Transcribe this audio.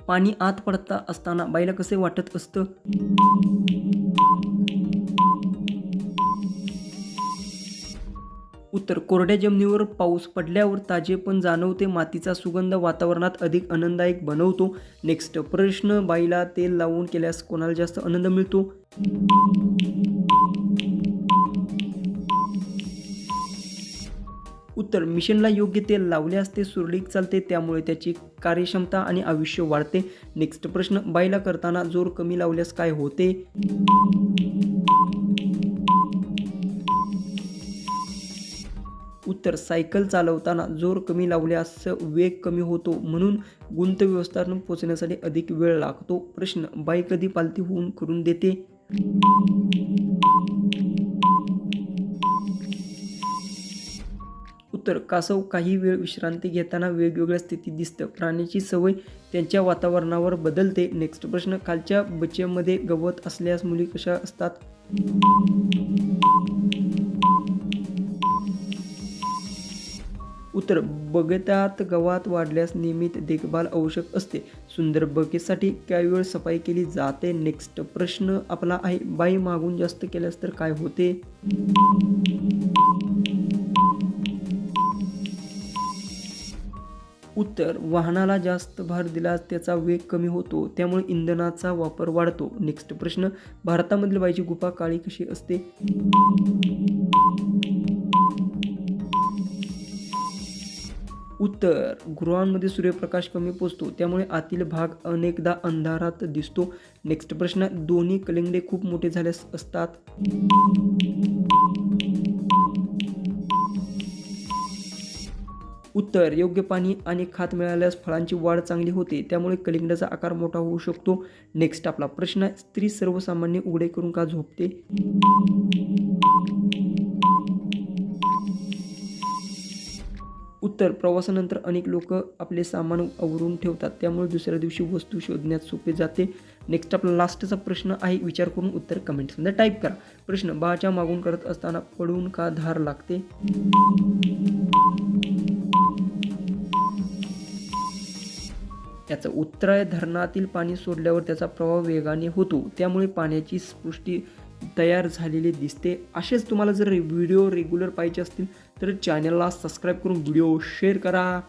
पाणी आत पडत असताना बाईला कसे वाटत असतं? उत्तर कोरड्या जमिनीवर पाऊस पडल्यावर ताजेपण जाणवते, मातीचा सुगंध वातावरणात अधिक आनंददायक बनवतो. नेक्स्ट प्रश्न, बाईला तेल लावून केल्यास कोणाला जास्त आनंद मिळतो? उत्तर मिशनला योग्य तेल लावल्यास ते सुरळीत चालते, त्यामुळे त्याची कार्यक्षमता आणि आयुष्य वाढते. नेक्स्ट प्रश्न, बाईला करताना जोर कमी लावल्यास काय होते? उत्तर सायकल चालवताना जोर कमी लावल्यास वेग कमी होतो, म्हणून गुंत व्यवस्थापन पोहोचण्यासाठी अधिक वेळ लागतो. प्रश्न, बाई कधी पालती होऊन करून देते? उत्तर कासव काही वेळ विश्रांती घेताना वेगवेगळ्या स्थितीत दिसतं. प्राण्याची सवय त्यांच्या वातावरणावर बदलते. नेक्स्ट प्रश्न, खालच्या बचेमध्ये गवत असल्यास मुली कशा असतात? उत्तर बगीच्यात गवत वाढल्यास नियमित देखभाल आवश्यक असते. सुंदर बगीचेसाठी काही वेळ सफाई केली जाते. नेक्स्ट प्रश्न आपला आहे, बाई मागून जास्त केल्यास तर काय होते? उत्तर वाहनाला जास्त भार दिल्यास त्याचा वेग कमी होतो, त्यामुळे इंधनाचा वापर वाढतो. नेक्स्ट प्रश्न, भारतामधील बाईची गुफा काळी कशी असते? उत्तर गृहांमध्ये सूर्यप्रकाश कमी पोचतो, त्यामुळे आतील भाग अनेकदा अंधारात दिसतो. नेक्स्ट प्रश्न, दोन्ही कलिंगडे खूप मोठे झाल्यास असतात? उत्तर योग्य पाणी आणि खत मिळाल्यास फळांची वाढ चांगली होते, त्यामुळे कलिंगडाचा आकार मोठा होऊ शकतो. नेक्स्ट आपला प्रश्न आहे, स्त्री सर्वसामान्य उघडे करून का झोपते? उत्तर प्रवासानंतर अनेक लोक आपले सामान आवरून ठेवतात, त्यामुळे दुसऱ्या दिवशी वस्तू शोधण्यात सोपे जाते. नेक्स्ट आपला लास्टचा प्रश्न आहे, विचार करून उत्तर कमेंट्समध्ये टाईप करा. प्रश्न, बाळाच्या मागून करत असताना पडून का धार लागते? याचं उत्तर आहे, धरणातील पाणी सोडल्यावर त्याचा प्रवाह वेगाने होतो, त्यामुळे पाण्याची स्पृष्टी तयार झालेली दिसते. असेच तुम्हाला जर व्हिडिओ रेग्युलर पाहिजे असतील तर चॅनलला सबस्क्राईब करून व्हिडिओ शेअर करा.